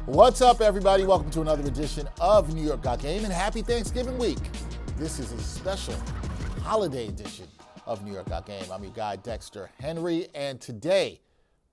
What's up, everybody? Welcome to another edition of New York Got Game, and happy Thanksgiving week. This is a special holiday edition of New York Got Game. I'm your guy, Dexter Henry, and today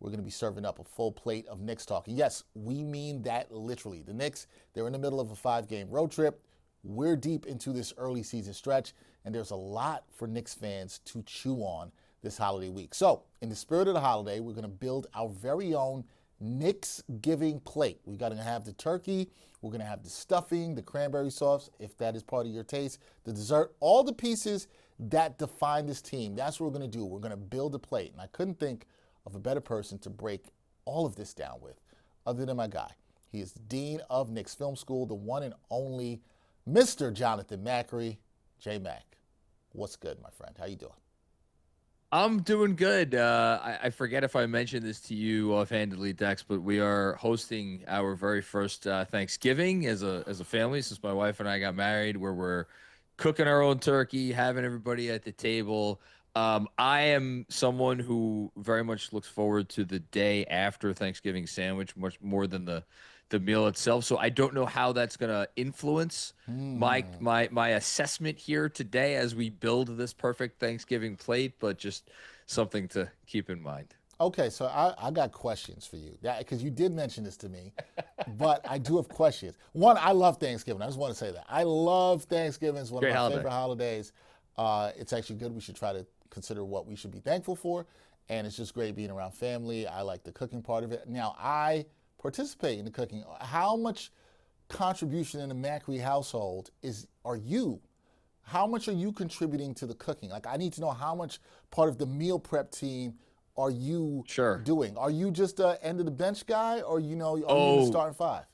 we're going to be serving up a full plate of Knicks talk. And yes, we mean that literally. The Knicks, they're in the middle of a 5-game road trip. We're deep into this early season stretch, and there's a lot for Knicks fans to chew on this holiday week. So, in the spirit of the holiday, we're going to build our very own Knicksgiving Plate. We're going to have the turkey, we're going to have the stuffing, the cranberry sauce, if that is part of your taste, the dessert, all the pieces that define this team. That's what we're going to do. We're going to build a plate. And I couldn't think of a better person to break all of this down with other than my guy. He is the Dean of Knicks Film School, the one and only Mr. Jonathan Macri. J-Mac, what's good, my friend? How you doing? I'm doing good. I forget if I mentioned this to you offhandedly, Dex, but we are hosting our very first Thanksgiving as a family since my wife and I got married, where we're cooking our own turkey, having everybody at the table. I am someone who very much looks forward to the day after Thanksgiving sandwich, much more than the meal itself. So I don't know how that's going to influence my assessment here today as we build this perfect Thanksgiving plate, but just something to keep in mind. Okay, so I got questions for you, because you did mention this to me, but I do have questions. One, I love Thanksgiving. I just want to say that. I love Thanksgiving. It's one of my favorite holidays. It's actually good. We should try to consider what we should be thankful for, and it's just great being around family. I like the cooking part of it. Now, I participate in the cooking. How much contribution in the Macri household are you? How much are you contributing to the cooking? Like, I need to know how much part of the meal prep team are you doing? Are you just an end of the bench guy, or are you in the starting five?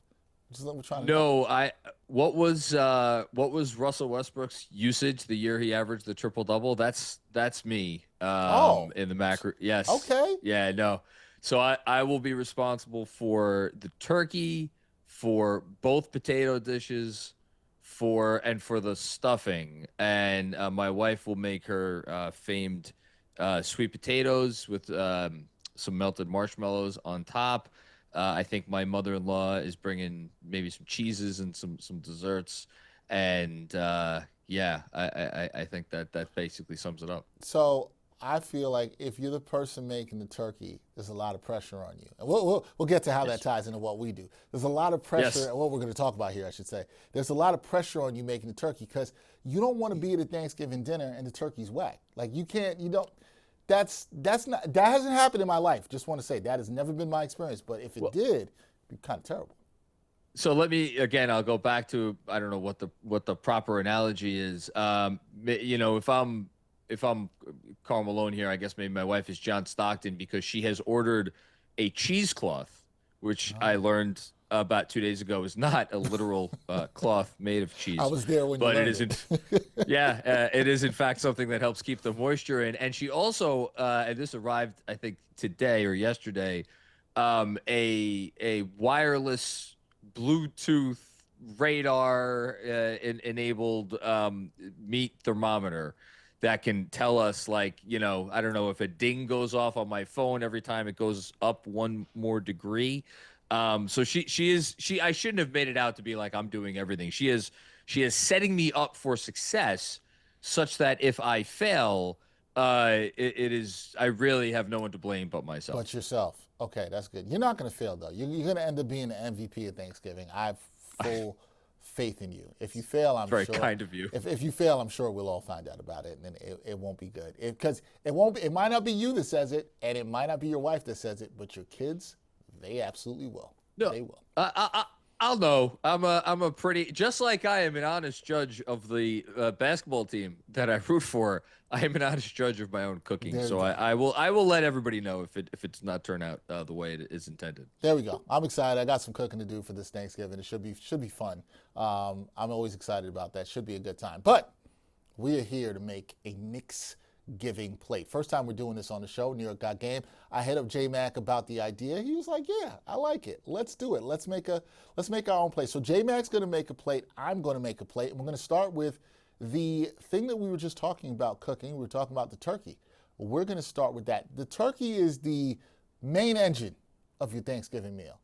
Just what we're trying to know. What was Russell Westbrook's usage the year he averaged the triple-double? That's me. In the Macri. Yes. Okay. Yeah, no. So I will be responsible for the turkey, for both potato dishes, for the stuffing, and my wife will make her famed sweet potatoes with some melted marshmallows on top. I think my mother-in-law is bringing maybe some cheeses and some desserts, and I think that basically sums it up. So I feel like if you're the person making the turkey, there's a lot of pressure on you. And we'll get to how that ties into what we do. There's a lot of pressure, and what we're going to talk about here, I should say. There's a lot of pressure on you making the turkey because you don't want to be at a Thanksgiving dinner and the turkey's whack. Like, that hasn't happened in my life. Just want to say that has never been my experience. But if it did, it'd be kind of terrible. So I'll go back to, I don't know what the proper analogy is. If I'm Karl Malone here, I guess maybe my wife is John Stockton because she has ordered a cheesecloth, which I learned about 2 days ago is not a literal cloth made of cheese. I was there when you learned it is in fact something that helps keep the moisture in. And she also, and this arrived I think today or yesterday, a wireless Bluetooth radar enabled meat thermometer that can tell us, like, I don't know if a ding goes off on my phone every time it goes up one more degree. So I shouldn't have made it out to be like I'm doing everything. She is setting me up for success such that if I fail, I really have no one to blame but myself. But yourself. Okay, that's good. You're not going to fail, though. You're going to end up being the MVP of Thanksgiving. I have full faith in you. If you fail, I'm very kind of you. If you fail, I'm sure we'll all find out about it, and then it won't be good. Because it might not be you that says it, and it might not be your wife that says it, but your kids, they absolutely will. No, they will. I'll know. I'm a pretty, just like I am an honest judge of the basketball team that I root for. I am an honest judge of my own cooking. So I will let everybody know if it's not turn out the way it is intended. There we go. I'm excited. I got some cooking to do for this Thanksgiving. It should be fun. I'm always excited about that. Should be a good time. But we are here to make a Knicksgiving Plate. First time we're doing this on the show, New York Got Game. I hit up J-Mac about the idea. He was like, yeah, I like it. Let's do it. Let's make our own plate. So J-Mac's going to make a plate. I'm going to make a plate. And we're going to start with the thing that we were just talking about cooking. We were talking about the turkey. We're going to start with that. The turkey is the main engine of your Thanksgiving meal.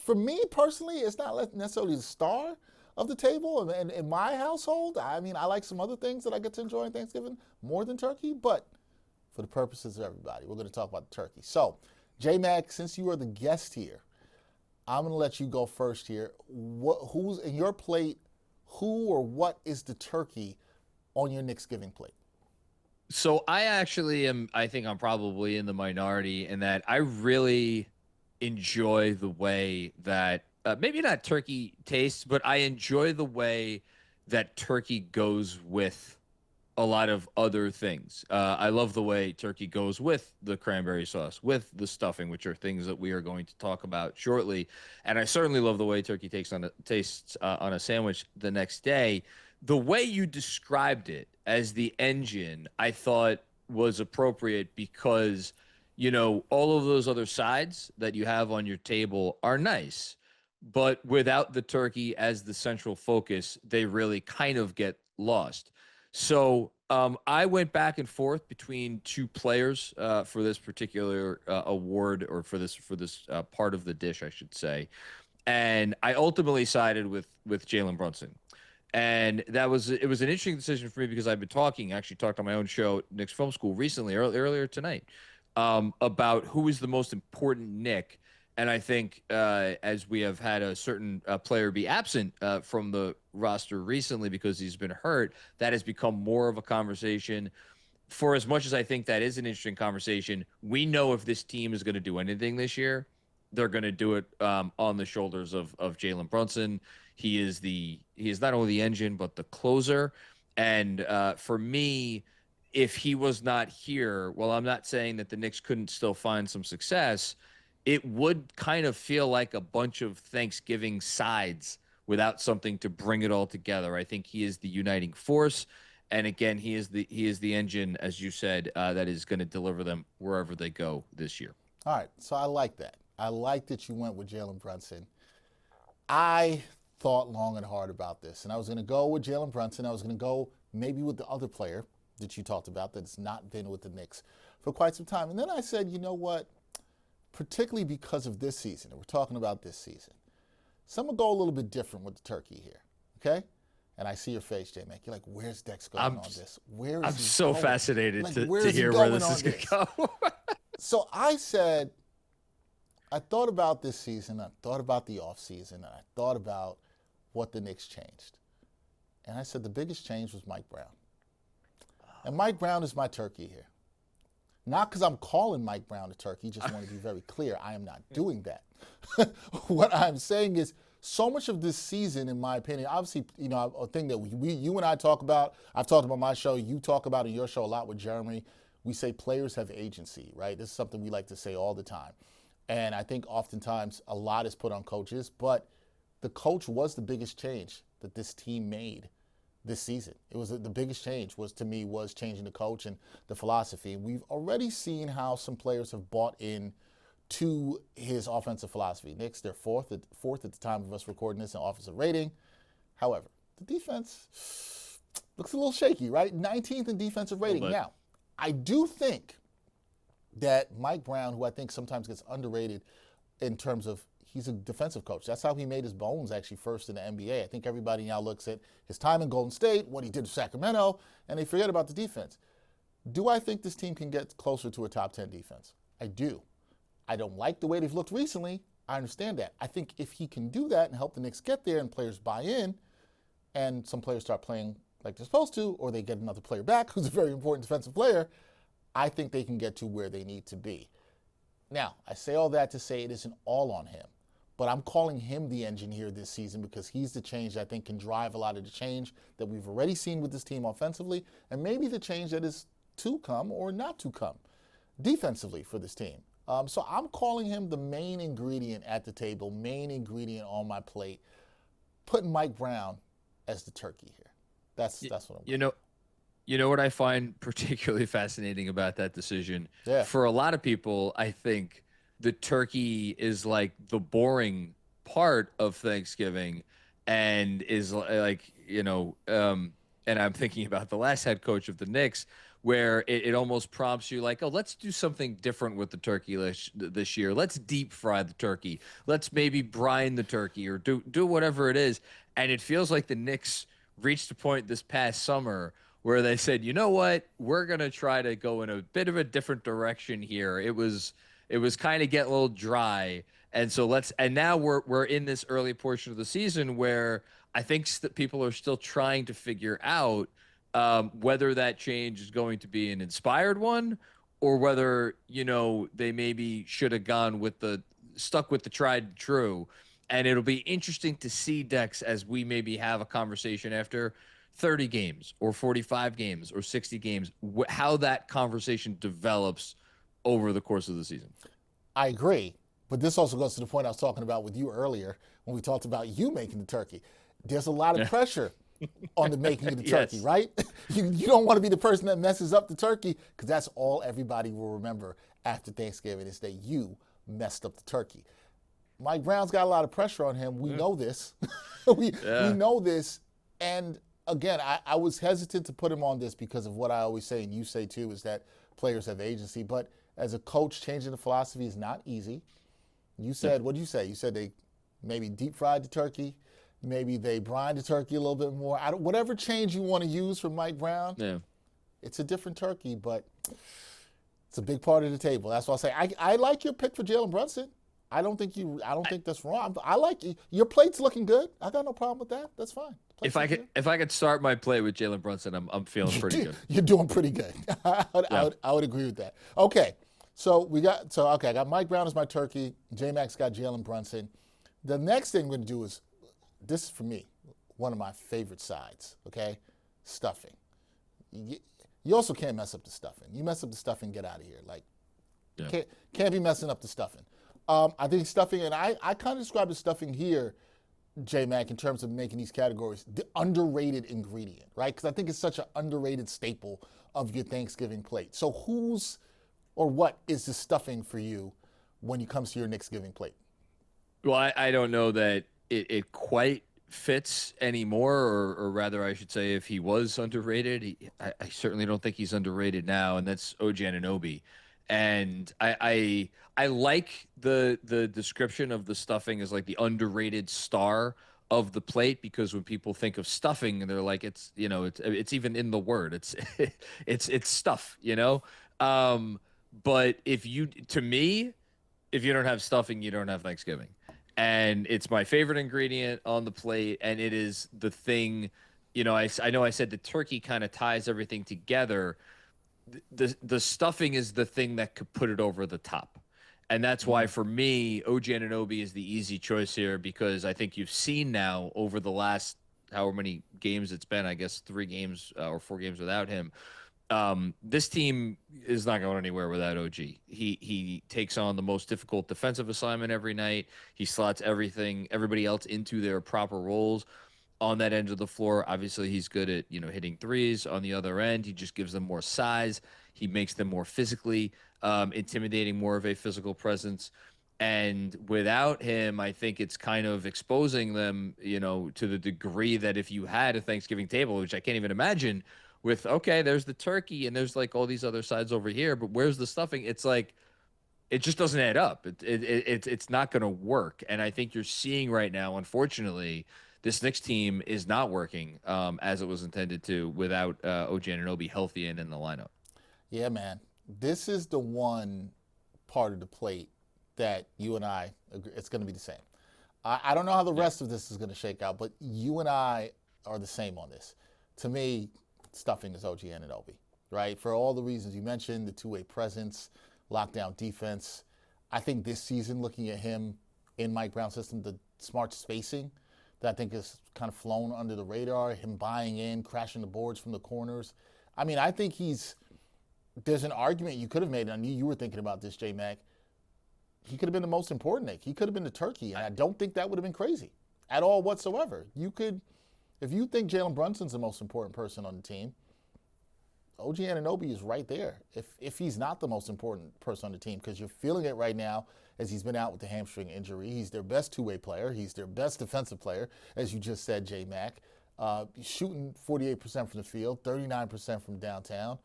for me personally, it's not necessarily the star of the table. And in my household, I mean, I like some other things that I get to enjoy on Thanksgiving more than turkey, but for the purposes of everybody, we're going to talk about the turkey. So, J Mac, since you are the guest here, I'm going to let you go first here. Who's in your plate? Who or what is the turkey on your Knicksgiving plate? So I actually am, I think I'm probably in the minority in that I really enjoy the way that maybe not turkey tastes, but I enjoy the way that turkey goes with a lot of other things. I love the way turkey goes with the cranberry sauce, with the stuffing, which are things that we are going to talk about shortly. And I certainly love the way turkey tastes on a sandwich the next day. The way you described it as the engine, I thought was appropriate because, all of those other sides that you have on your table are nice, but without the turkey as the central focus, they really kind of get lost. So I went back and forth between two players for this particular award, or for this part of the dish, I should say, and I ultimately sided with Jalen Brunson. And it was an interesting decision for me because actually talked on my own show, Knicks Film School, recently, earlier tonight, about who is the most important Nick. And I think as we have had a certain player be absent from the roster recently because he's been hurt, that has become more of a conversation. For as much as I think that is an interesting conversation, we know if this team is going to do anything this year, they're going to do it on the shoulders of Jalen Brunson. He is not only the engine but the closer. And for me, if he was not here, well, I'm not saying that the Knicks couldn't still find some success. It would kind of feel like a bunch of Thanksgiving sides without something to bring it all together. I think he is the uniting force, and again, he is the engine, as you said, that is going to deliver them wherever they go this year. All right, so I like that. I like that you went with Jalen Brunson. I thought long and hard about this, and I was going to go with Jalen Brunson. I was going to go maybe with the other player that you talked about that's not been with the Knicks for quite some time. And then I said, you know what? Particularly because of this season, and we're talking about this season, so I'm going to go a little bit different with the turkey here, okay? And I see your face, J-Mac. You're like, where's Dex going on this? Where is I'm he so going? fascinated Like, to where's he hear where going this on is going this? to go. So I said, I thought about this season, I thought about the offseason, and I thought about what the Knicks changed. And I said the biggest change was Mike Brown. And Mike Brown is my turkey here. Not because I'm calling Mike Brown a turkey, just want to be very clear. I am not doing that. What I'm saying is so much of this season, in my opinion, obviously, a thing that you and I talk about, I've talked about my show, you talk about in your show a lot with Jeremy. We say players have agency, right? This is something we like to say all the time. And I think oftentimes a lot is put on coaches, but the coach was the biggest change that this team made this season. It was the biggest change was changing the coach and the philosophy. We've already seen how some players have bought in to his offensive philosophy. Knicks, they're fourth at the time of us recording this in offensive rating. However, the defense looks a little shaky, right? 19th in defensive rating. Now, I do think that Mike Brown, who I think sometimes gets underrated in terms of he's a defensive coach. That's how he made his bones actually first in the NBA. I think everybody now looks at his time in Golden State, what he did in Sacramento, and they forget about the defense. Do I think this team can get closer to a top 10 defense? I do. I don't like the way they've looked recently. I understand that. I think if he can do that and help the Knicks get there and players buy in and some players start playing like they're supposed to, or they get another player back who's a very important defensive player, I think they can get to where they need to be. Now, I say all that to say it isn't all on him. But I'm calling him the engine here this season because he's the change that I think can drive a lot of the change that we've already seen with this team offensively, and maybe the change that is to come or not to come defensively for this team. So I'm calling him the main ingredient at the table, main ingredient on my plate, putting Mike Brown as the turkey here. That's what I'm doing. You know what I find particularly fascinating about that decision? Yeah. For a lot of people, I think the turkey is like the boring part of Thanksgiving and is like, and I'm thinking about the last head coach of the Knicks where it almost prompts you like, oh, let's do something different with the turkey this year. Let's deep fry the turkey. Let's maybe brine the turkey or do whatever it is. And it feels like the Knicks reached a point this past summer where they said, you know what, we're gonna try to go in a bit of a different direction here. It was kind of getting a little dry, and so and now we're in this early portion of the season where I think that people are still trying to figure out whether that change is going to be an inspired one or whether, they maybe should have gone with stuck with the tried and true. And it'll be interesting to see, Dex, as we maybe have a conversation after 30 games or 45 games or 60 games, how that conversation develops over the course of the season. I agree. But this also goes to the point I was talking about with you earlier when we talked about you making the turkey. There's a lot of pressure on the making of the turkey, Yes. right? You don't want to be the person that messes up the turkey because that's all everybody will remember after Thanksgiving is that you messed up the turkey. Mike Brown's got a lot of pressure on him. We know this. we know this. And again, I was hesitant to put him on this because of what I always say, and you say too, is that players have agency. But as a coach, changing the philosophy is not easy. You said, what did you say? You said they maybe deep fried the turkey. Maybe they brined the turkey a little bit more. Whatever change you want to use for Mike Brown, it's a different turkey, but it's a big part of the table. That's why I say I like your pick for Jalen Brunson. I don't think that's wrong. I like your plate's looking good. I got no problem with that. That's fine. If I could start my play with Jalen Brunson, I'm feeling pretty good. You're doing pretty good. I would agree with that. Okay, I got Mike Brown as my turkey. J-Mac's got Jalen Brunson. The next thing we're gonna do is, this is for me, one of my favorite sides. Okay, stuffing. You also can't mess up the stuffing. You mess up the stuffing, get out of here. Like, can't be messing up the stuffing. I think stuffing, and I kind of describe the stuffing here, J-Mac, in terms of making these categories, the underrated ingredient, right? Because I think it's such an underrated staple of your Thanksgiving plate. So what is the stuffing for you when it comes to your Knicksgiving plate? Well, I don't know that it quite fits anymore, or rather, I should say, if he was underrated, I certainly don't think he's underrated now, and that's OG Anunoby. And I like the description of the stuffing as like the underrated star of the plate, because when people think of stuffing, they're like, it's it's even in the word, it's stuff, but if you don't have stuffing, you don't have Thanksgiving. And it's my favorite ingredient on the plate, and it is the thing, I know I said the turkey kind of ties everything together. The stuffing is the thing that could put it over the top. And that's why, for me, OG Anunoby is the easy choice here, because I think you've seen now over the last however many games it's been, I guess 3 games or 4 games without him, this team is not going anywhere without OG. He takes on the most difficult defensive assignment every night. He slots everybody else into their proper roles on that end of the floor. Obviously, he's good at hitting threes. On the other end, he just gives them more size. He makes them more physically intimidating, more of a physical presence. And without him, I think it's kind of exposing them, to the degree that if you had a Thanksgiving table, which I can't even imagine, with, okay, there's the turkey and there's like all these other sides over here, but where's the stuffing? It's like, it just doesn't add up. It's not going to work. And I think you're seeing right now, unfortunately, this Knicks team is not working as it was intended to without OG Anunoby healthy and in the lineup. Yeah, man. This is the one part of the plate that you and I agree, it's going to be the same. I don't know how the rest of this is going to shake out, but you and I are the same on this. To me, stuffing is OG Anunoby, right? For all the reasons you mentioned, the two-way presence, lockdown defense. I think this season, looking at him in Mike Brown's system, the smart spacing that I think has kind of flown under the radar, him buying in, crashing the boards from the corners. I mean, I think there's an argument you could have made, and I knew you were thinking about this, J-Mac. He could have been the most important Nick. He could have been the turkey, and I don't think that would have been crazy at all whatsoever. If you think Jalen Brunson's the most important person on the team, OG Anunoby is right there. If he's not the most important person on the team, because you're feeling it right now as he's been out with the hamstring injury. He's their best two-way player. He's their best defensive player, as you just said, J-Mac. Shooting 48% from the field, 39% from downtown.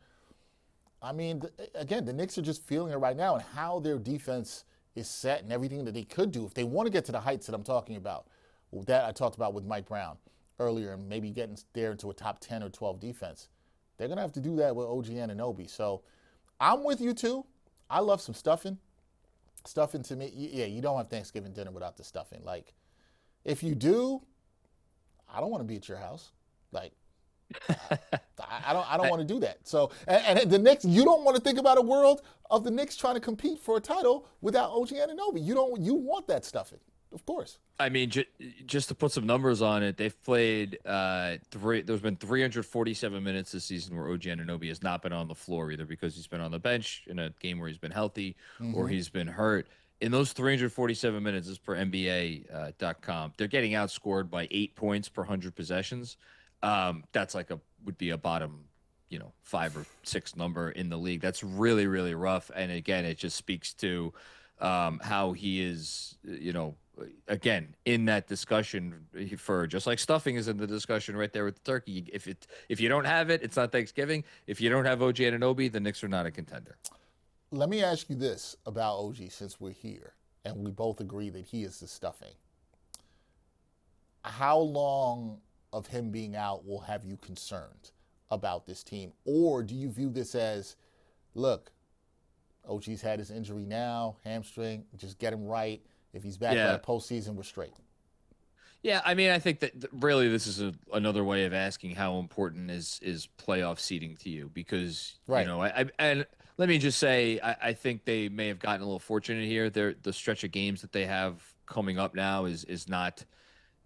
I mean, again, the Knicks are just feeling it right now, and how their defense is set and everything that they could do if they want to get to the heights that I'm talking about, that I talked about with Mike Brown earlier, and maybe getting there into a top 10 or 12 defense. They're gonna have to do that with OG Anunoby. So I'm with you too. I love some stuffing. Stuffing to me, yeah, you don't have Thanksgiving dinner without the stuffing. Like, if you do, I don't want to be at your house. Like, I don't I, want to do that. So, and the Knicks, you don't want to think about a world of the Knicks trying to compete for a title without OG Anunoby. You want that stuffing, of course. I mean, just to put some numbers on it, they've played three. There's been 347 minutes this season where OG Anunoby has not been on the floor, either because he's been on the bench in a game where he's been healthy or he's been hurt. In those 347 minutes, this is per NBA.com, they're getting outscored by 8 points per 100 possessions. That's like would be a bottom, 5 or 6 number in the league. That's really, really rough. And again, it just speaks to how he is, again, in that discussion for, just like stuffing is in the discussion right there with the turkey. If you don't have it, it's not Thanksgiving. If you don't have OG Anunoby, the Knicks are not a contender. Let me ask you this about OG since we're here and we both agree that he is the stuffing. How long of him being out will have you concerned about this team? Or do you view this as, look, OG's had his injury now, hamstring, just get him right. If he's back by the postseason, we're straight. Yeah, I mean, I think that really this is another way of asking how important is playoff seeding to you, because Right. and let me just say I think they may have gotten a little fortunate here. The stretch of games that they have coming up now is not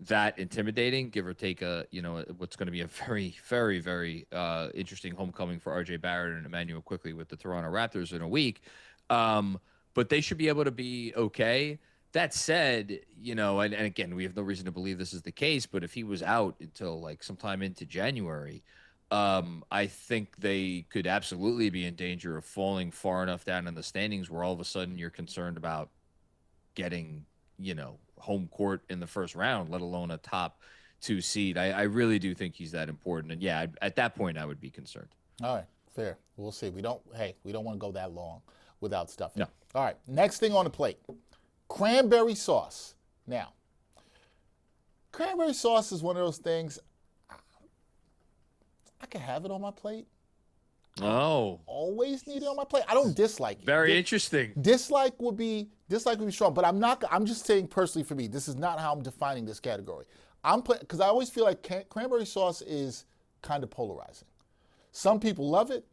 that intimidating, give or take what's going to be a very, very, very interesting homecoming for RJ Barrett and Emmanuel quickly with the Toronto Raptors in a week. But they should be able to be okay. That said, and again, we have no reason to believe this is the case, but if he was out until like sometime into January, I think they could absolutely be in danger of falling far enough down in the standings where all of a sudden you're concerned about getting, home court in the first round, let alone a top 2 seed. I really do think he's that important. And yeah, at that point, I would be concerned. All right, fair. We'll see. We don't want to go that long without stuffing. No. All right, next thing on the plate, cranberry sauce. Now, cranberry sauce is one of those things, I can have it on my plate. Oh, Always need it on my plate. I don't dislike it. very interesting. Dislike would be strong, but I'm just saying personally for me, this is not how I'm defining this category. Because I always feel like cranberry sauce is kind of polarizing. Some people love it,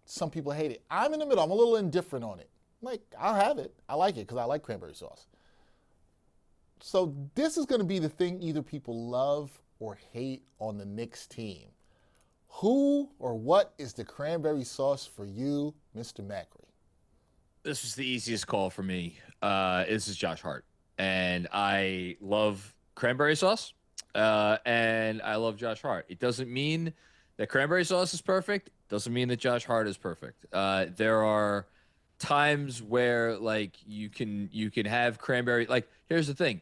some people hate it. I'm in the middle. I'm a little indifferent on it. Like, I'll have it. I like it because I like cranberry sauce. So this is going to be the thing either people love or hate on the Knicks team. Who or what is the cranberry sauce for you, Mr. Macri? This was the easiest call for me. This is Josh Hart. And I love cranberry sauce. And I love Josh Hart. It doesn't mean that cranberry sauce is perfect. Doesn't mean that Josh Hart is perfect. There are times where like you can have cranberry. Like, here's the thing.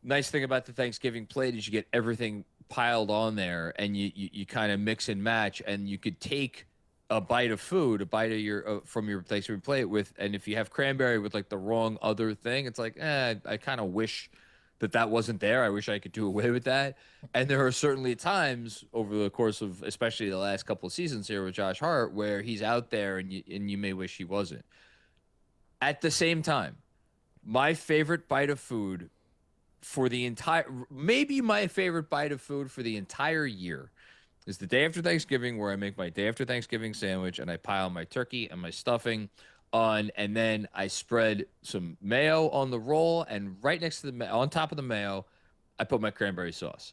Nice thing about the Thanksgiving plate is you get everything piled on there, and you kind of mix and match, and you could take a bite of food, a bite of your from your Thanksgiving plate with, and if you have cranberry with like the wrong other thing, it's like, I kind of wish that wasn't there. I wish I could do away with that. And there are certainly times over the course of, especially the last couple of seasons here with Josh Hart, where he's out there and you may wish he wasn't. At the same time, my favorite bite of food maybe my favorite bite of food for the entire year is the day after Thanksgiving, where I make my day after Thanksgiving sandwich and I pile my turkey and my stuffing on, and then I spread some mayo on the roll, and right next to on top of the mayo, I put my cranberry sauce.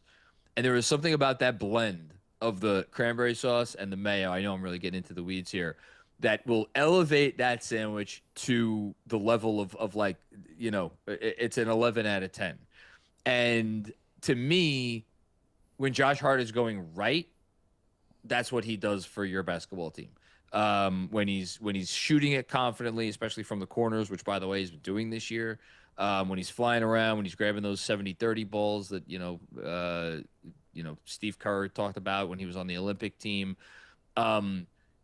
And there is something about that blend of the cranberry sauce and the mayo. I know I'm really getting into the weeds here, that will elevate that sandwich to the level of like, it's an 11 out of 10. And to me, when Josh Hart is going right, that's what he does for your basketball team. When he's shooting it confidently, especially from the corners, which, by the way, he's been doing this year. When he's flying around, when he's grabbing those 70-30 balls that Steve Kerr talked about when he was on the Olympic team.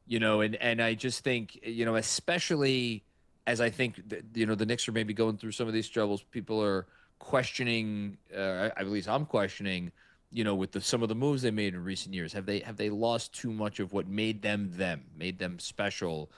And I just think, especially as I think that, the Knicks are maybe going through some of these troubles, people are questioning, at least I'm questioning, with some of the moves they made in recent years. Have they lost too much of what made them, made them special?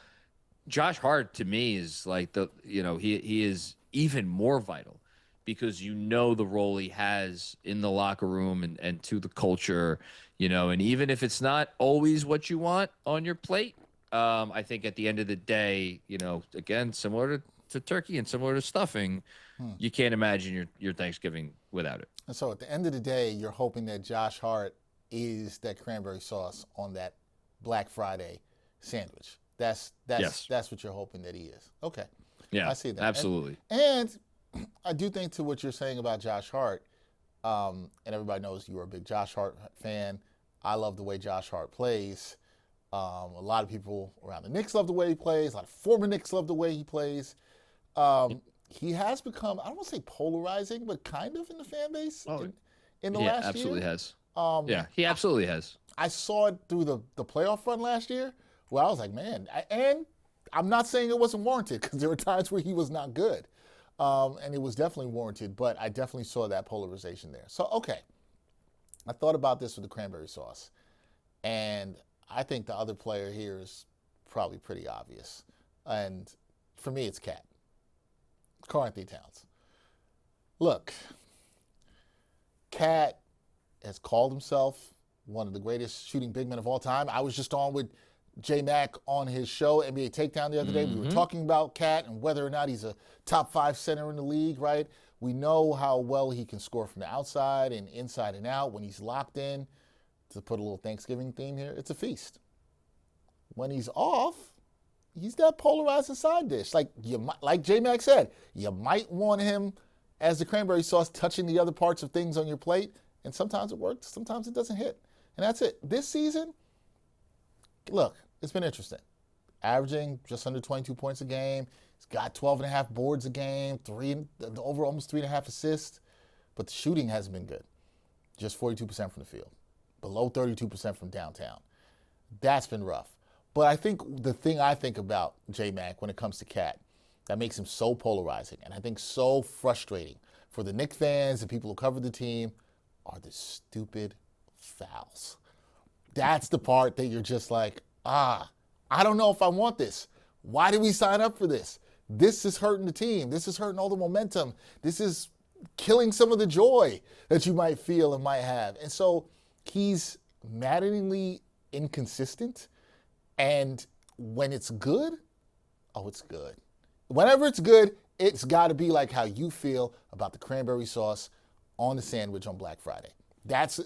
Josh Hart to me is like he is even more vital because the role he has in the locker room and to the culture, and even if it's not always what you want on your plate, I think at the end of the day, again, similar to turkey and similar to stuffing, you can't imagine your Thanksgiving without it. And so at the end of the day, you're hoping that Josh Hart is that cranberry sauce on that Black Friday sandwich. That's Yes. that's what you're hoping that he is. Okay, Yeah, I see that. absolutely. And I do think to what you're saying about Josh Hart, and everybody knows you're a big Josh Hart fan. I love the way Josh Hart plays. A lot of people around the Knicks love the way he plays. A lot of former Knicks love the way he plays. He has become, I don't want to say polarizing, but kind of in the fan base in the last year. Absolutely has. Yeah, he absolutely has. I saw it through the playoff run last year where I was like, man, and I'm not saying it wasn't warranted because there were times where he was not good. And it was definitely warranted, but I definitely saw that polarization there. So, okay, I thought about this with the cranberry sauce. And I think the other player here is probably pretty obvious. And for me, it's Cat. Karl Anthony Towns. Look, Cat has called himself one of the greatest shooting big men of all time. I was just on with J Mac on his show, NBA Takedown, the other day. We were talking about Cat and whether or not he's a top 5 center in the league, right? We know how well he can score from the outside and inside and out. When he's locked in, to put a little Thanksgiving theme here, it's a feast. When he's off, he's that polarizing side dish. Like J Mac said, you might want him as the cranberry sauce touching the other parts of things on your plate, and sometimes it works, sometimes it doesn't hit. And that's it. This season, look, it's been interesting. Averaging just under 22 points a game. He's got 12 and a half boards a game, over almost 3.5 assists. But the shooting hasn't been good. Just 42% from the field. Below 32% from downtown. That's been rough. But I think the thing I think about J-Mac when it comes to Cat that makes him so polarizing and I think so frustrating for the Knicks fans and people who cover the team are the stupid fouls. That's the part that you're just like, I don't know if I want this. Why did we sign up for this? This is hurting the team. This is hurting all the momentum. This is killing some of the joy that you might feel and might have. And so he's maddeningly inconsistent. And when it's good, it's good. Whenever it's good, it's got to be like how you feel about the cranberry sauce on the sandwich on Black Friday. That's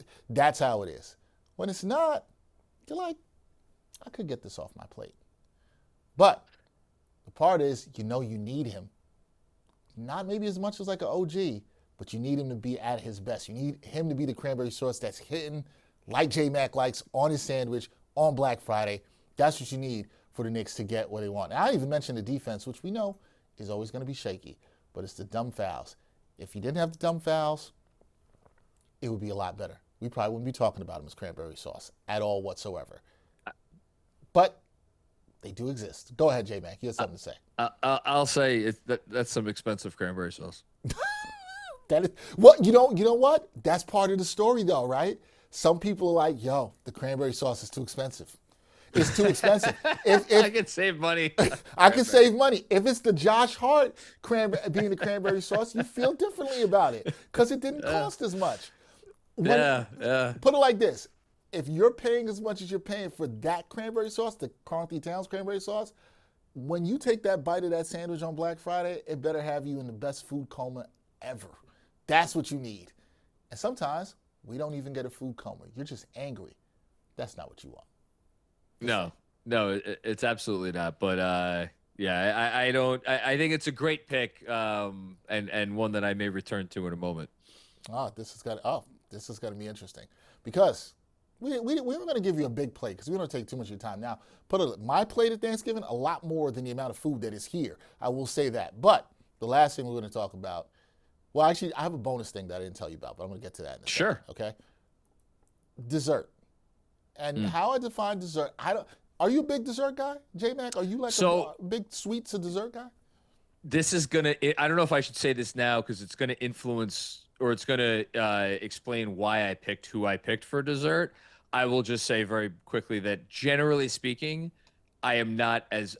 how it is. When it's not, you're like, I could get this off my plate. But the part is, you need him. Not maybe as much as like an OG, but you need him to be at his best. You need him to be the cranberry sauce that's hitting like J-Mac likes on his sandwich on Black Friday. That's what you need for the Knicks to get what they want. And I even mentioned the defense, which we know is always going to be shaky, but it's the dumb fouls. If you didn't have the dumb fouls, it would be a lot better. We probably wouldn't be talking about him as cranberry sauce at all whatsoever. But they do exist. Go ahead, J-Mac. You have something to say. I'll say that's some expensive cranberry sauce. That is what you know what? That's part of the story though, right? Some people are like, yo, the cranberry sauce is too expensive. It's too expensive. If I can save money. I can save money. If it's the Josh Hart being the cranberry sauce, you feel differently about it because it didn't cost as much. Yeah. Put it like this. If you're paying as much as you're paying for that cranberry sauce, the Karl Anthony Towns cranberry sauce, when you take that bite of that sandwich on Black Friday, it better have you in the best food coma ever. That's what you need. And sometimes we don't even get a food coma. You're just angry. That's not what you want. No, it's absolutely not. But yeah, I don't. I think it's a great pick, and one that I may return to in a moment. This is gonna be interesting because we were gonna give you a big plate because we don't take too much of your time now. My plate at Thanksgiving a lot more than the amount of food that is here. I will say that. But the last thing we're gonna talk about. Well, actually, I have a bonus thing that I didn't tell you about, but I'm gonna get to that in a second. Okay. Dessert. And how I define dessert, Are you a big dessert guy, J-Mac? Are you like So a big sweets and dessert guy? this is gonna. I don't know if I should say this now because it's gonna influence or it's gonna explain why I picked who I picked for dessert. I will just say very quickly that generally speaking, I am not as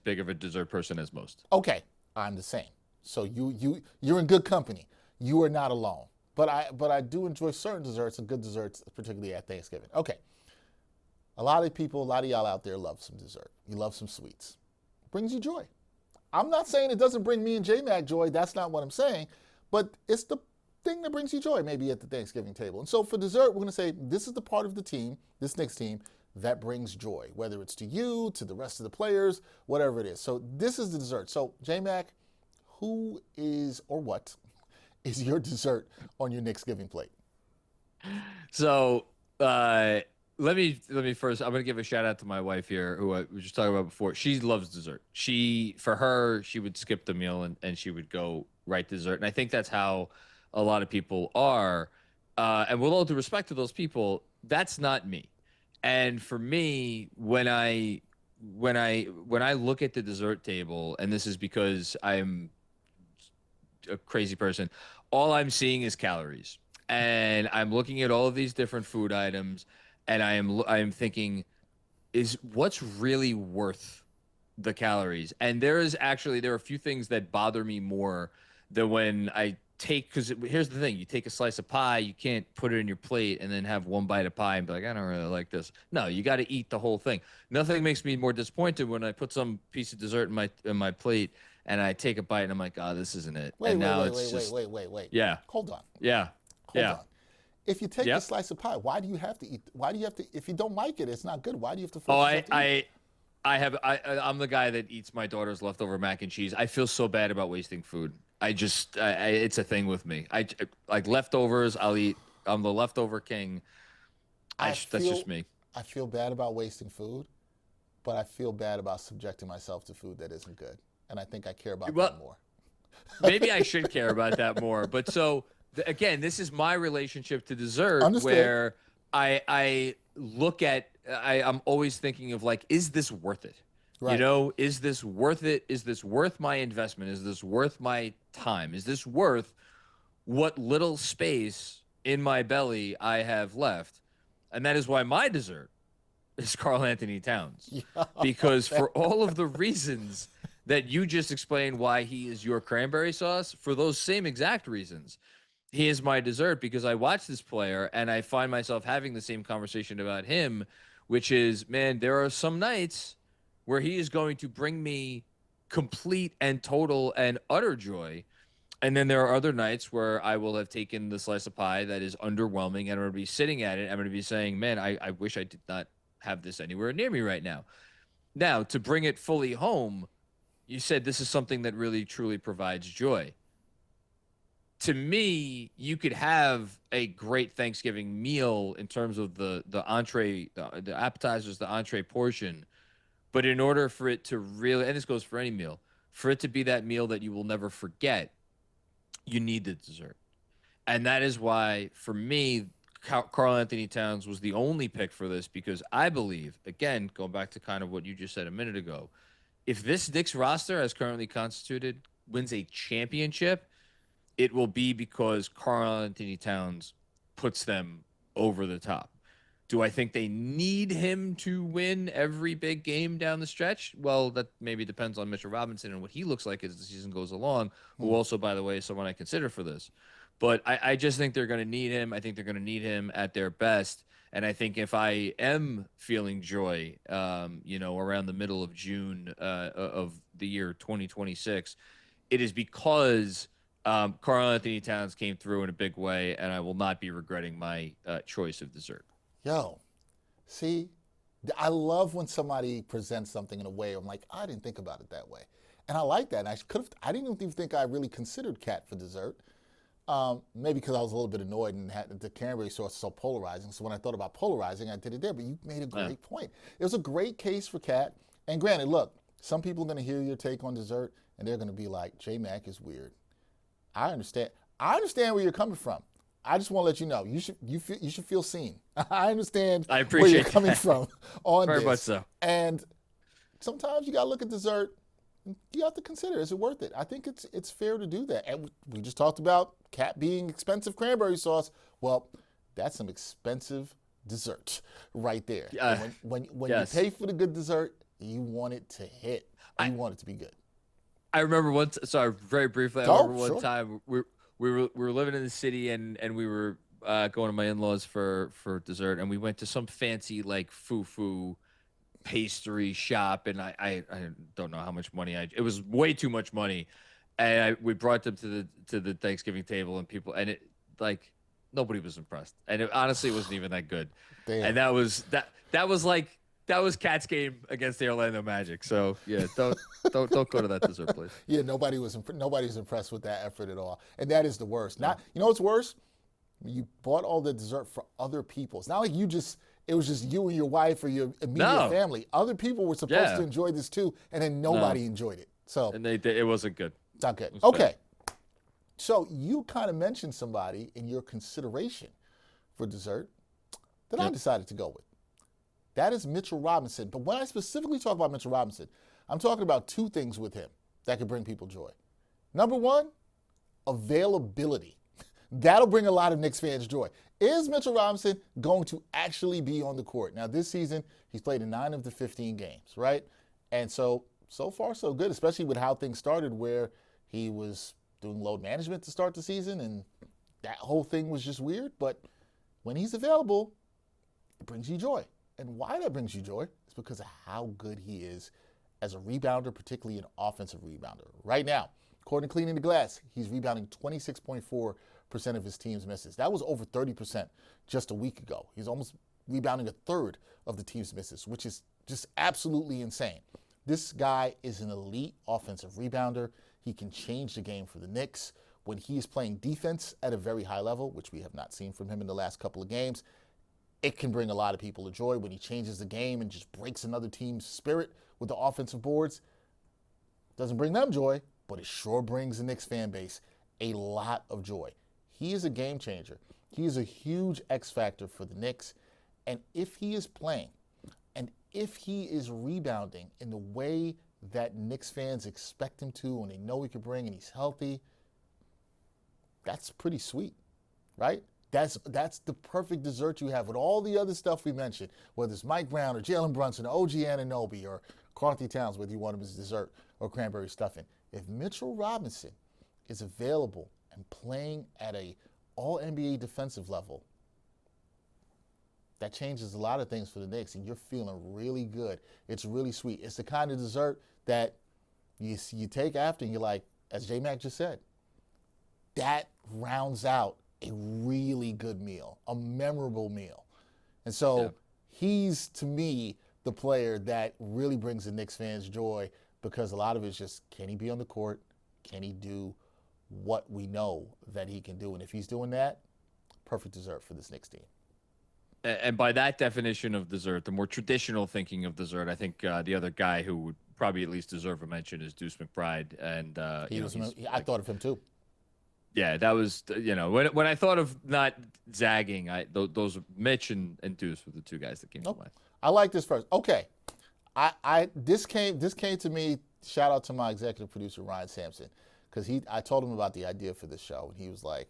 big of a dessert person as most. Okay, I'm the same. So you're in good company. You are not alone. But I do enjoy certain desserts and good desserts, particularly at Thanksgiving. Okay, a lot of people, a lot of y'all out there love some dessert. You love some sweets. Brings you joy. I'm not saying it doesn't bring me and J-Mac joy. That's not what I'm saying. But it's the thing that brings you joy, maybe at the Thanksgiving table. And so for dessert, we're going to say this is the part of the team, this Knicks team, that brings joy, whether it's to you, to the rest of the players, whatever it is. So this is the dessert. So J-Mac, who is or what is your dessert on your Knicksgiving plate? So let me first. I'm gonna give a shout out to my wife here, who I was just talking about before. She loves dessert. For her, she would skip the meal and she would go right to dessert. And I think that's how a lot of people are. And with all due respect to those people, that's not me. And for me, when I look at the dessert table, and this is because I'm a crazy person, all I'm seeing is calories. And I'm looking at all of these different food items, and I am thinking, is what's really worth the calories? And there are a few things that bother me more than when I take, because here's the thing: you take a slice of pie, you can't put it in your plate and then have one bite of pie and be like, I don't really like this. No, you got to eat the whole thing. Nothing makes me more disappointed when I put some piece of dessert in my plate and I take a bite and I'm like, oh, this isn't it. Wait, and wait, now wait, it's wait, just wait, wait, wait. yeah, Hold on. yeah, Hold yeah. on. If you take the Yep. slice of pie, why do you have to eat? Why do you have to? If you don't like it, it's not good. Why do you have to Oh, force yourself to eat? I'm the guy that eats my daughter's leftover mac and cheese. I feel so bad about wasting food. It's a thing with me. Like leftovers. I'll eat. I'm the leftover king. I That's feel just me. I feel bad about wasting food, but I feel bad about subjecting myself to food that isn't good, and I think I care about Well, that more. maybe I should care about that more. But so again, this is my relationship to dessert, Understood. where I look at. I'm always thinking of like, is this worth it? Right. Is this worth it? Is this worth my investment? Is this worth my time? Is this worth what little space in my belly I have left? And that is why my dessert is Carl Anthony Towns. Yeah. Because for all of the reasons that you just explained why he is your cranberry sauce, for those same exact reasons, he is my dessert because I watch this player and I find myself having the same conversation about him, which is, man, there are some nights where he is going to bring me complete and total and utter joy. And then there are other nights where I will have taken the slice of pie that is underwhelming and I'm going to be sitting at it. I'm going to be saying, man, I wish I did not have this anywhere near me right now. Now, to bring it fully home, you said this is something that really truly provides joy. To me, you could have a great Thanksgiving meal in terms of the entree, the appetizers, the entree portion, but in order for it to really, and this goes for any meal, for it to be that meal that you will never forget, you need the dessert. And that is why, for me, Carl Anthony Towns was the only pick for this because I believe, again, going back to kind of what you just said a minute ago, if this Knicks roster, as currently constituted, wins a championship, it will be because Carl Anthony Towns puts them over the top. Do I think they need him to win every big game down the stretch? Well, that maybe depends on Mitchell Robinson and what he looks like as the season goes along, who also, by the way, is someone I consider for this. But I just think they're going to need him. I think they're going to need him at their best. And I think if I am feeling joy, around the middle of June of the year 2026, it is because Carl Anthony Towns came through in a big way, and I will not be regretting my choice of dessert. Yo, see, I love when somebody presents something in a way I'm like, I didn't think about it that way. And I like that. And I didn't even think I really considered cat for dessert. Maybe because I was a little bit annoyed and had the cranberry sauce so polarizing. So when I thought about polarizing, I did it there. But you made a great point. It was a great case for cat. And granted, look, some people are going to hear your take on dessert and they're going to be like, J-Mac is weird. I understand. I understand where you're coming from. I just want to let you know you should feel seen. I understand I where you're appreciate coming that. from on Very this, much so. and sometimes you got to look at dessert. You have to consider, is it worth it? I think it's fair to do that. And we just talked about cat being expensive cranberry sauce. Well, that's some expensive dessert right there. And when you Yes. pay for the good dessert, you want it to hit. You want it to be good. I remember once. Sorry, very briefly. I Oh, remember one sure. time we were living in the city and we were going to my in-laws for dessert, and we went to some fancy like foo pastry shop, and I don't know how much money it was way too much money, and we brought them to the Thanksgiving table, and people, and it like nobody was impressed, and honestly it wasn't even that good. Damn. And that was Cat's game against the Orlando Magic. So yeah, don't go to that dessert place. Yeah, nobody's impressed with that effort at all, and that is the worst. Not, you know what's worse? You bought all the dessert for other people. It's not like it was just you and your wife or your immediate family. Other people were supposed to enjoy this too, and then nobody enjoyed it. So and it wasn't good. It's not good. Okay, so you kind of mentioned somebody in your consideration for dessert that I decided to go with. That is Mitchell Robinson. But when I specifically talk about Mitchell Robinson, I'm talking about two things with him that could bring people joy. Number one, availability. That'll bring a lot of Knicks fans joy. Is Mitchell Robinson going to actually be on the court? Now, this season, he's played in 9 of the 15 games, right? And so far, so good, especially with how things started where he was doing load management to start the season, and that whole thing was just weird. But when he's available, it brings you joy. And why that brings you joy is because of how good he is as a rebounder, particularly an offensive rebounder. Right now, according to Cleaning the Glass, he's rebounding 26.4% of his team's misses. That was over 30% just a week ago. He's almost rebounding a third of the team's misses, which is just absolutely insane. This guy is an elite offensive rebounder. He can change the game for the Knicks. When he is playing defense at a very high level, which we have not seen from him in the last couple of games, it can bring a lot of people to joy when he changes the game and just breaks another team's spirit with the offensive boards. Doesn't bring them joy, but it sure brings the Knicks fan base a lot of joy. He is a game changer. He is a huge X factor for the Knicks. And if he is playing, and if he is rebounding in the way that Knicks fans expect him to and they know he can bring and he's healthy, that's pretty sweet, right? That's the perfect dessert you have with all the other stuff we mentioned, whether it's Mike Brown or Jalen Brunson or OG Anunoby or Carthy Towns, whether you want him as dessert or cranberry stuffing. If Mitchell Robinson is available and playing at a all-NBA defensive level, that changes a lot of things for the Knicks, and you're feeling really good. It's really sweet. It's the kind of dessert that you take after and you're like, as J-Mac just said, that rounds out a really good meal, a memorable meal. And so he's, to me, the player that really brings the Knicks fans joy because a lot of it's just, can he be on the court? Can he do what we know that he can do? And if he's doing that, perfect dessert for this Knicks team. And by that definition of dessert, the more traditional thinking of dessert, I think the other guy who would probably at least deserve a mention is Deuce McBride. And I thought of him too. Yeah, that was, when I thought of not zagging, those Mitch and Deuce were the two guys that came to mind. I like this first. Okay, this came to me. Shout out to my executive producer Ryan Sampson, because I told him about the idea for this show, and he was like,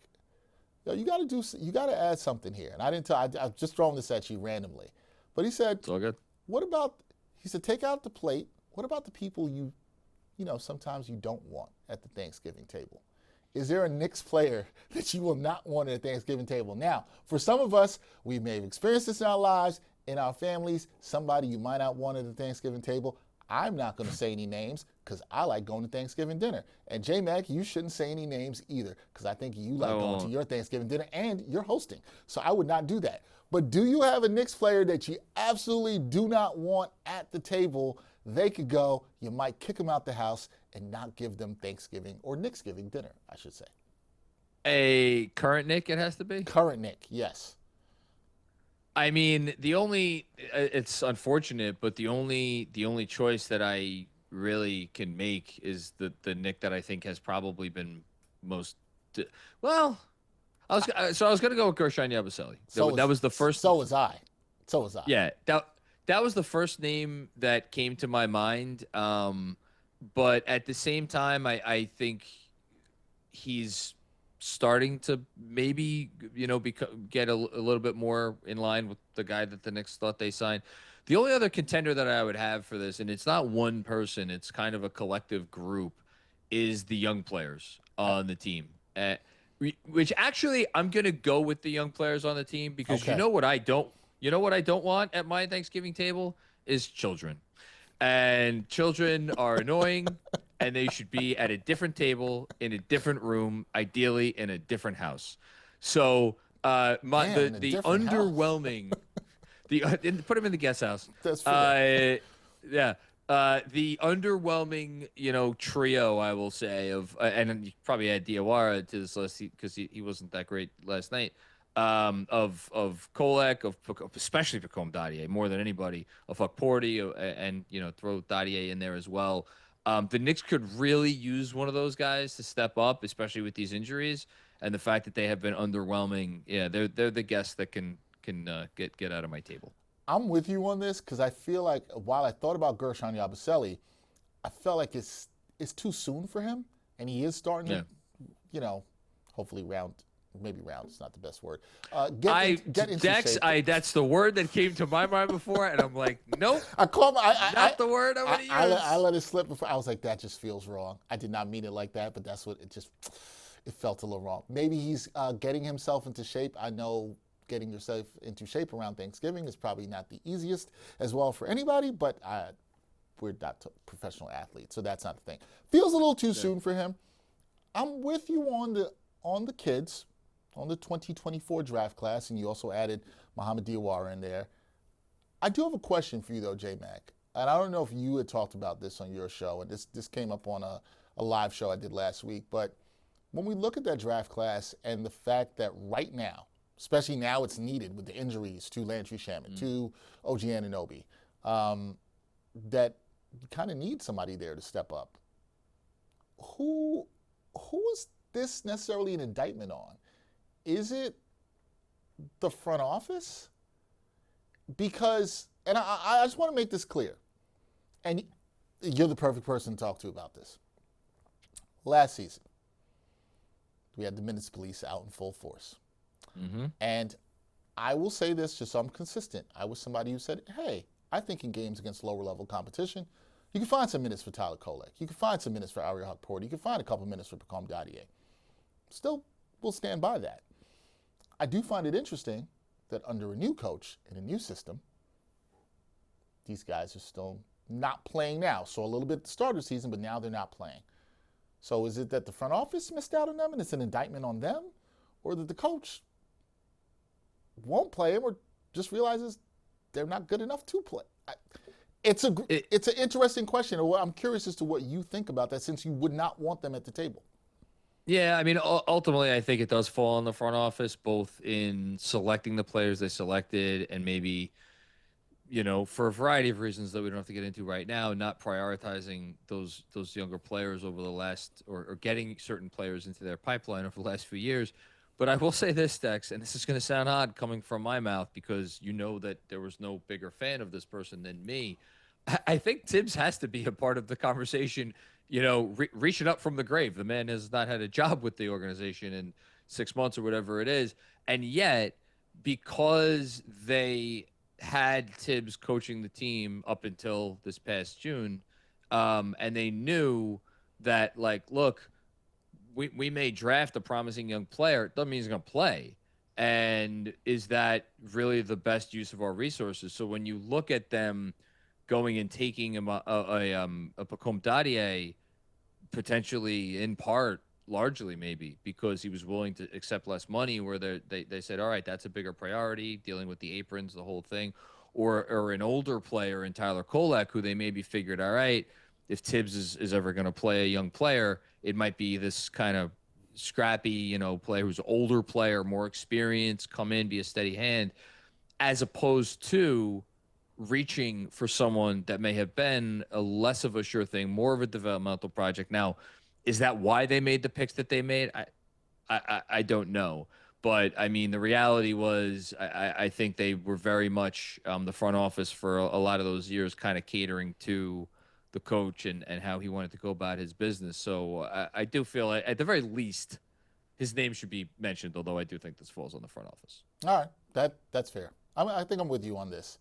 "Yo, you got to add something here." And I didn't tell. I just throwing this at you randomly, but he said, "It's all good." What about? He said, take out the plate. What about the people you sometimes you don't want at the Thanksgiving table? Is there a Knicks player that you will not want at a Thanksgiving table? Now, for some of us, we may have experienced this in our lives, in our families, somebody you might not want at the Thanksgiving table. I'm not going to say any names because I like going to Thanksgiving dinner. And J-Mac, you shouldn't say any names either because I think you like going to your Thanksgiving dinner and you're hosting. So I would not do that. But do you have a Knicks player that you absolutely do not want at the table? They could go, you might kick them out the house and not give them Thanksgiving or Knicksgiving dinner, I should say. A current Knick, it has to be? Current Knick, yes. I mean, it's unfortunate, but the only choice that I really can make is the Knick that I think has probably been most, well, I was gonna go with Gershon Yabusele. That was the first. So was I. So was I. Yeah, that was the first name that came to my mind. But at the same time, I think he's starting to maybe get a little bit more in line with the guy that the Knicks thought they signed. The only other contender that I would have for this, and it's not one person, it's kind of a collective group, is the young players on the team. Which actually, I'm gonna go with the young players on the team because Okay. you know what I don't want at my Thanksgiving table is children, and children are annoying, and they should be at a different table in a different room, ideally in a different house. So Damn, in a the different house. underwhelming put him in the guest house. That's fair. Yeah. The underwhelming, trio, I will say, and you probably add Diawara to this list because he wasn't that great last night. Of Kolek, especially Pacome Dadier, more than anybody, of Porty, and throw Dadier in there as well. The Knicks could really use one of those guys to step up, especially with these injuries and the fact that they have been underwhelming. Yeah, they're the guests that can get out of my table. I'm with you on this because I feel like while I thought about Gershon Yabusele, I felt like it's too soon for him, and he is starting to, hopefully maybe round is not the best word. Get into Dex, shape. that's the word that came to my mind before, and I'm like, nope, not the word I'm going to use. I let it slip before. I was like, that just feels wrong. I did not mean it like that, but that's what it felt a little wrong. Maybe he's getting himself into shape. I know getting yourself into shape around Thanksgiving is probably not the easiest as well for anybody, but we're not professional athletes, so that's not the thing. Feels a little too soon for him. I'm with you on the kids, on the 2024 draft class, and you also added Mohamed Diawara in there. I do have a question for you though, J-Mac, and I don't know if you had talked about this on your show, and this came up on a live show I did last week, but when we look at that draft class and the fact that right now, especially now it's needed with the injuries to Landry Shamet, to OG Anunoby, that you kind of need somebody there to step up. Who is this necessarily an indictment on? Is it the front office? Because, and I just want to make this clear, and you're the perfect person to talk to about this. Last season, we had the minutes police out in full force. Mm-hmm. And I will say this just so I'm consistent. I was somebody who said, hey, I think in games against lower level competition, you can find some minutes for Tyler Kolek. You can find some minutes for Ariel Hukporti. You can find a couple minutes for Pacome Dadier. Still, we'll stand by that. I do find it interesting that under a new coach in a new system, these guys are still not playing now. So a little bit at the start of the season, but now they're not playing. So is it that the front office missed out on them and it's an indictment on them? Or that the coach won't play him or just realizes they're not good enough to play? It's an interesting question. I'm curious as to what you think about that since you would not want them at the table. Yeah, I mean, ultimately, I think it does fall on the front office, both in selecting the players they selected and maybe, for a variety of reasons that we don't have to get into right now, not prioritizing those younger players over the last or getting certain players into their pipeline over the last few years. But I will say this, Dex, and this is going to sound odd coming from my mouth because you know that there was no bigger fan of this person than me. I think Tibbs has to be a part of the conversation, reaching up from the grave. The man has not had a job with the organization in 6 months or whatever it is. And yet, because they had Tibbs coaching the team up until this past June, and they knew that, look, we may draft a promising young player. It doesn't mean he's going to play. And is that really the best use of our resources? So when you look at them going and taking a Pacome Dadier, potentially in part, largely maybe, because he was willing to accept less money, where they said, all right, that's a bigger priority, dealing with the aprons, the whole thing, or an older player in Tyler Kolek, who they maybe figured, all right, if Tibbs is ever going to play a young player, it might be this kind of scrappy, player who's older player, more experienced, come in, be a steady hand, as opposed to reaching for someone that may have been a less of a sure thing, more of a developmental project. Now, is that why they made the picks that they made? I don't know. But I mean, the reality was, I think they were very much the front office for a lot of those years, kind of catering to the coach and how he wanted to go about his business. So I do feel at the very least, his name should be mentioned. Although I do think this falls on the front office. All right, that's fair. I think I'm with you on this.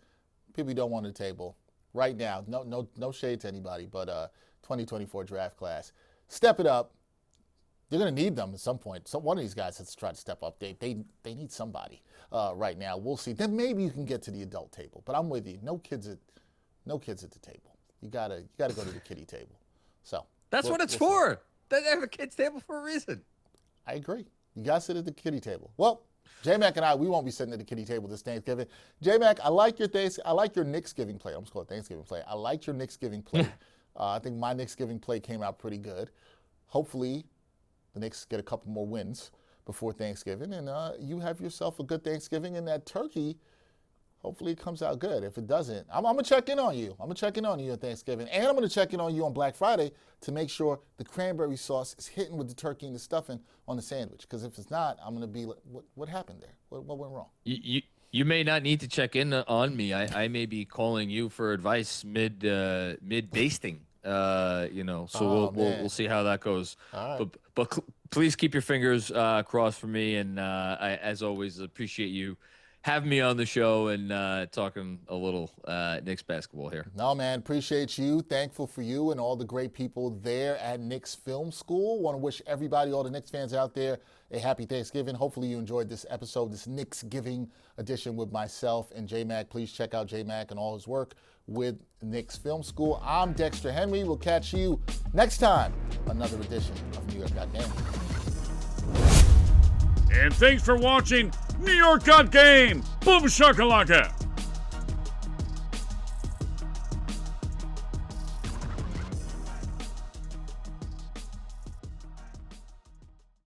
People you don't want on the table right now. No shade to anybody, but 2024 draft class, step it up. They're going to need them at some point. So one of these guys has to try to step up. They need somebody right now. We'll see. Then maybe you can get to the adult table. But I'm with you. No kids at the table. You gotta go to the kiddie table. So that's what it's for. They have a kids table for a reason. I agree. You gotta sit at the kiddie table. Well, J-Mac and I, we won't be sitting at the kiddie table this Thanksgiving. J-Mac, I like your Knicksgiving Plate. I'm just calling it Thanksgiving Plate. I like your Knicksgiving Plate. I think my Knicksgiving Plate came out pretty good. Hopefully, the Knicks get a couple more wins before Thanksgiving, and you have yourself a good Thanksgiving, and that turkey, hopefully it comes out good. If it doesn't, I'm going to check in on you. I'm going to check in on you on Thanksgiving, and I'm going to check in on you on Black Friday to make sure the cranberry sauce is hitting with the turkey and the stuffing on the sandwich, because if it's not, I'm going to be like, what happened there? What went wrong? You may not need to check in on me. I may be calling you for advice mid basting. So we'll see how that goes. All right. But please keep your fingers crossed for me, and I, as always, appreciate you having me on the show and talking a little Knicks basketball here. No, man, appreciate you. Thankful for you and all the great people there at Knicks Film School. Want to wish everybody, all the Knicks fans out there, a happy Thanksgiving. Hopefully you enjoyed this episode, this Knicksgiving edition with myself and J-Mac. Please check out J-Mac and all his work with Knicks Film School. I'm Dexter Henry. We'll catch you next time, another edition of New York Got Game. And thanks for watching New York Got Game. Boom shakalaka.